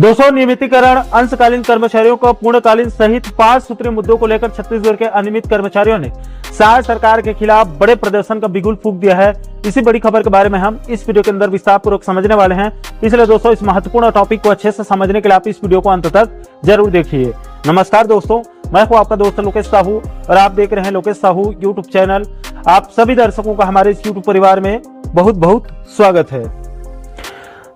दोस्तों, नियमितीकरण, अंशकालीन कर्मचारियों को पूर्णकालीन सहित 5 सूत्रीय मुद्दों को लेकर छत्तीसगढ़ के अनियमित कर्मचारियों ने शाह सरकार के खिलाफ बड़े प्रदर्शन का बिगुल फूंक दिया है। इसी बड़ी खबर के बारे में हम इस वीडियो के अंदर विस्तार पूर्वक समझने वाले हैं। इसलिए दोस्तों, इस महत्वपूर्ण टॉपिक को अच्छे से समझने के लिए आप इस वीडियो को अंत तक जरूर देखिए। नमस्कार दोस्तों, मैं हूं आपका दोस्त लोकेश साहू और आप देख रहे हैं लोकेश साहू यूट्यूब चैनल। आप सभी दर्शकों का हमारे इस यूट्यूब परिवार में बहुत बहुत स्वागत है।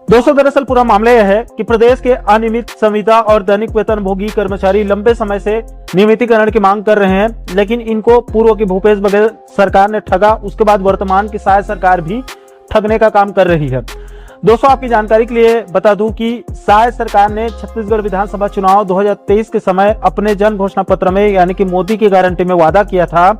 दोस्तों, दरअसल पूरा मामला यह है कि प्रदेश के अनियमित संविदा और दैनिक वेतनभोगी कर्मचारी लंबे समय से नियमितीकरण की मांग कर रहे हैं, लेकिन इनको पूर्व की भूपेश बघेल सरकार ने ठगा। उसके बाद वर्तमान की शाह सरकार भी ठगने का काम कर रही है। दोस्तों, आपकी जानकारी के लिए बता दूं कि शाह सरकार ने छत्तीसगढ़ विधानसभा चुनाव 2023 के समय अपने जन घोषणा पत्र में यानी कि मोदी की गारंटी में वादा किया था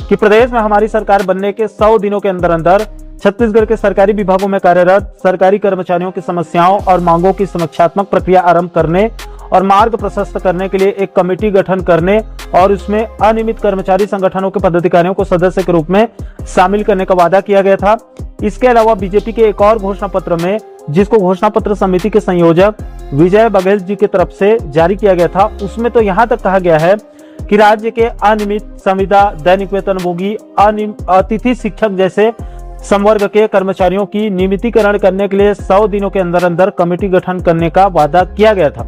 कि प्रदेश में हमारी सरकार बनने के 100 दिनों के अंदर अंदर छत्तीसगढ़ के सरकारी विभागों में कार्यरत सरकारी कर्मचारियों की समस्याओं और मांगों की समीक्षात्मक प्रक्रिया आरंभ करने और मार्ग प्रशस्त करने के लिए एक कमेटी गठन करने और उसमें अनियमित कर्मचारी संगठनों के पदाधिकारियों को सदस्य के रूप में शामिल करने का वादा किया गया था। इसके अलावा बीजेपी के एक और घोषणा पत्र में, जिसको घोषणा पत्र समिति के संयोजक विजय बघेल जी की तरफ से जारी किया गया था, उसमें तो यहाँ तक कहा गया है कि राज्य के अनियमित संविदा, दैनिक वेतनभोगी, अतिथि शिक्षक जैसे संवर्ग के कर्मचारियों की नियमितीकरण करने के लिए 100 दिनों के अंदर अंदर कमेटी गठन करने का वादा किया गया था।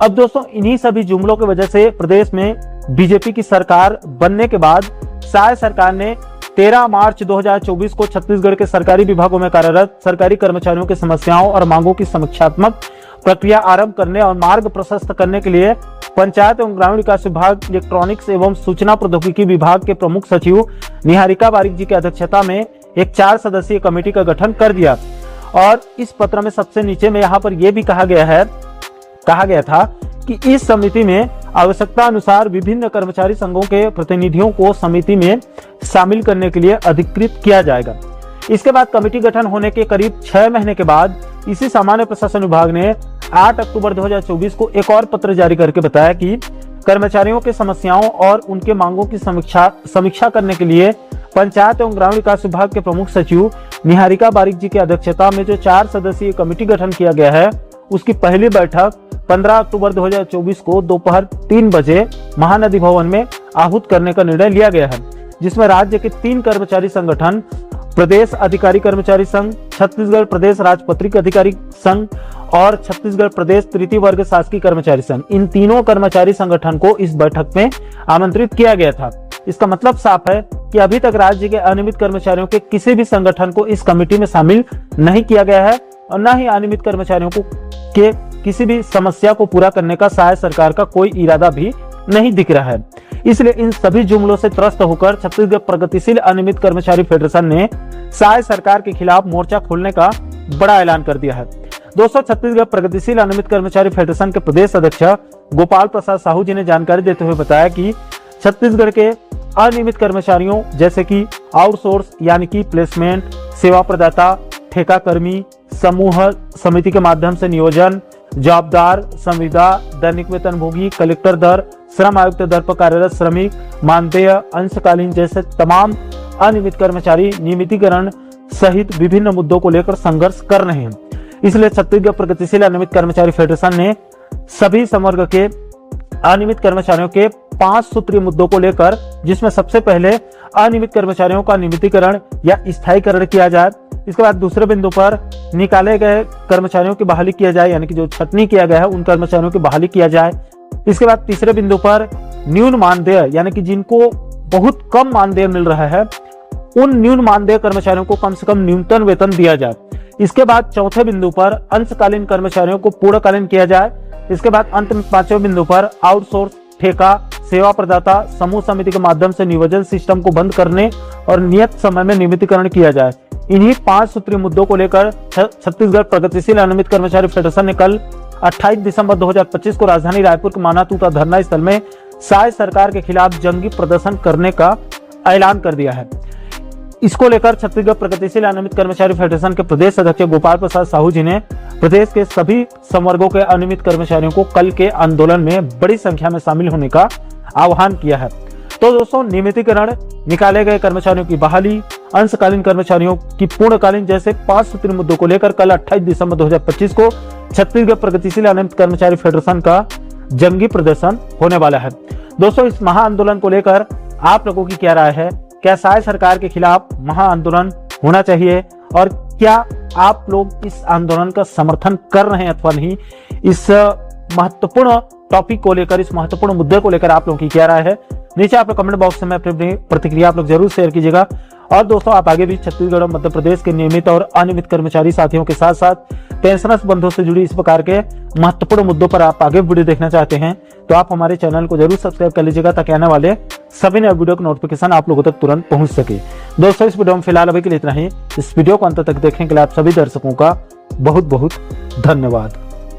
अब दोस्तों, इन्हीं सभी जुमलों की वजह से प्रदेश में बीजेपी की सरकार बनने के बाद शाह सरकार ने 13 मार्च 2024 को छत्तीसगढ़ के सरकारी विभागों में कार्यरत सरकारी कर्मचारियों की समस्याओं और मांगों की समीक्षात्मक प्रक्रिया आरंभ करने और मार्ग प्रशस्त करने के लिए पंचायत एवं ग्रामीण विकास विभाग, इलेक्ट्रॉनिक्स एवं सूचना प्रौद्योगिकी विभाग के प्रमुख सचिव निहारिका बारिक जी की अध्यक्षता में एक 4 सदस्यीय कमेटी का गठन कर दिया। और इस पत्र में सबसे नीचे में यहाँ पर यह भी कहा गया था कि इस समिति में आवश्यकता अनुसार विभिन्न कर्मचारी संघों के प्रतिनिधियों को समिति में शामिल करने के लिए अधिकृत किया जाएगा। इसके बाद कमेटी गठन होने के करीब 6 महीने के बाद इसी सामान्य प्रशासन विभाग ने 8 अक्टूबर 2024 को एक और पत्र जारी करके बताया कि कर्मचारियों के समस्याओं और उनके मांगों की समीक्षा करने के लिए पंचायत एवं ग्रामीण विकास विभाग के प्रमुख सचिव निहारिका बारिक जी की अध्यक्षता में जो 4 सदस्यीय कमेटी गठन किया गया है, उसकी पहली बैठक 15 अक्टूबर 2024 को दोपहर 3 बजे महानदी भवन में आहूत करने का निर्णय लिया गया है, जिसमें राज्य के 3 कर्मचारी संगठन, प्रदेश अधिकारी कर्मचारी संघ, छत्तीसगढ़ प्रदेश राजपत्रित अधिकारी संघ और छत्तीसगढ़ प्रदेश तृतीय वर्ग शासकीय कर्मचारी संघ, इन तीनों कर्मचारी संगठन को इस बैठक में आमंत्रित किया गया था। इसका मतलब साफ है कि अभी तक राज्य के अनियमित कर्मचारियों के किसी भी संगठन को इस कमेटी में शामिल नहीं किया गया है और न ही अनियमित कर्मचारियों को के किसी भी समस्या को पूरा करने का शाह सरकार का कोई इरादा भी नहीं दिख रहा है। इसलिए इन सभी जुमलों से त्रस्त होकर छत्तीसगढ़ प्रगतिशील अनियमित कर्मचारी फेडरेशन ने शाह सरकार के खिलाफ मोर्चा खोलने का बड़ा ऐलान कर दिया है। दोस्तों, छत्तीसगढ़ प्रगतिशील अनियमित कर्मचारी फेडरेशन के प्रदेश अध्यक्ष गोपाल प्रसाद साहू जी ने जानकारी देते हुए बताया कि छत्तीसगढ़ के अनियमित कर्मचारियों जैसे कि आउटसोर्स यानी कि प्लेसमेंट, सेवा प्रदाता, ठेका कर्मी, समूह समिति के माध्यम से नियोजन, जॉबदार, संविदा, दैनिक वेतनभोगी, कलेक्टर दर, श्रम आयुक्त दर पर कार्यरत श्रमिक, मानदेय, अंशकालीन जैसे तमाम अनियमित कर्मचारी नियमितीकरण सहित विभिन्न मुद्दों को लेकर संघर्ष कर रहे हैं। इसलिए छत्तीसगढ़ प्रगतिशील अनियमित कर्मचारी फेडरेशन ने सभी संवर्ग के अनियमित कर्मचारियों के 5 सूत्रीय मुद्दों को लेकर, जिसमें सबसे पहले अनियमित कर्मचारियों का नियमितीकरण या स्थायीकरण किया जाए। इसके बाद दूसरे बिंदु पर निकाले गए कर्मचारियों की बहाली किया जाए, यानी कि जो छटनी किया गया है उन कर्मचारियों की बहाली किया जाए। इसके बाद तीसरे बिंदु पर न्यून मानदेय, यानी कि जिनको बहुत कम मानदेय मिल रहा है, उन न्यून मानदेय कर्मचारियों को कम से कम न्यूनतम वेतन दिया जाए। इसके बाद चौथे बिंदु पर अंशकालीन कर्मचारियों को पूर्णकालीन किया जाए। इसके बाद अंत में 5वें बिंदु पर आउटसोर्स, ठेका, सेवा प्रदाता, समूह समिति के माध्यम से नियोजन सिस्टम को बंद करने और नियत समय में नियमितीकरण किया जाए। इन्हीं 5 सूत्रीय मुद्दों को लेकर छत्तीसगढ़ प्रगतिशील अनियमित कर्मचारी फेडरेशन ने कल 28 दिसंबर 2025 को राजधानी रायपुर के मानातूता धरना स्थल में शाह सरकार के खिलाफ जंगी प्रदर्शन करने का ऐलान कर दिया है। इसको लेकर छत्तीसगढ़ प्रगतिशील अनियमित कर्मचारी फेडरेशन के प्रदेश अध्यक्ष गोपाल प्रसाद साहू जी ने प्रदेश के सभी संवर्गों के अनियमित कर्मचारियों को कल के आंदोलन में बड़ी संख्या में शामिल होने का आह्वान किया है। तो दोस्तों, नियमितीकरण, निकाले गए कर्मचारियों की बहाली, अंशकालीन कर्मचारियों की पूर्णकालीन जैसे 5 सूत्री मुद्दों को लेकर कल 28 दिसंबर 2025 को छत्तीसगढ़ प्रगतिशील अनियमित कर्मचारी फेडरेशन का जंगी प्रदर्शन होने वाला है। दोस्तों, इस महाआंदोलन को लेकर आप लोगों की क्या राय है? क्या सहाय सरकार के खिलाफ महाआंदोलन होना चाहिए और क्या आप लोग इस आंदोलन का समर्थन कर रहे हैं अथवा नहीं? इस महत्वपूर्ण टॉपिक को लेकर, इस महत्वपूर्ण मुद्दे को लेकर आप लोगों की क्या राय है? नीचे आप लोग कमेंट बॉक्स में अपनी प्रतिक्रिया आप लोग जरूर शेयर कीजिएगा। और दोस्तों, आप आगे भी छत्तीसगढ़ और मध्य प्रदेश के नियमित और अनियमित कर्मचारी साथियों के साथ साथ पेंशनर्स बंधुओं से जुड़ी इस प्रकार के महत्वपूर्ण मुद्दों पर आप आगे वीडियो देखना चाहते हैं तो आप हमारे चैनल को जरूर सब्सक्राइब कर लीजिएगा, ताकि आने वाले सभी नए वीडियो का नोटिफिकेशन आप लोगों तक तुरंत पहुंच सके। दोस्तों, इस वीडियो में फिलहाल अभी के लिए इतना ही। इस वीडियो को अंत तक देखने के लिए आप सभी दर्शकों का बहुत बहुत धन्यवाद।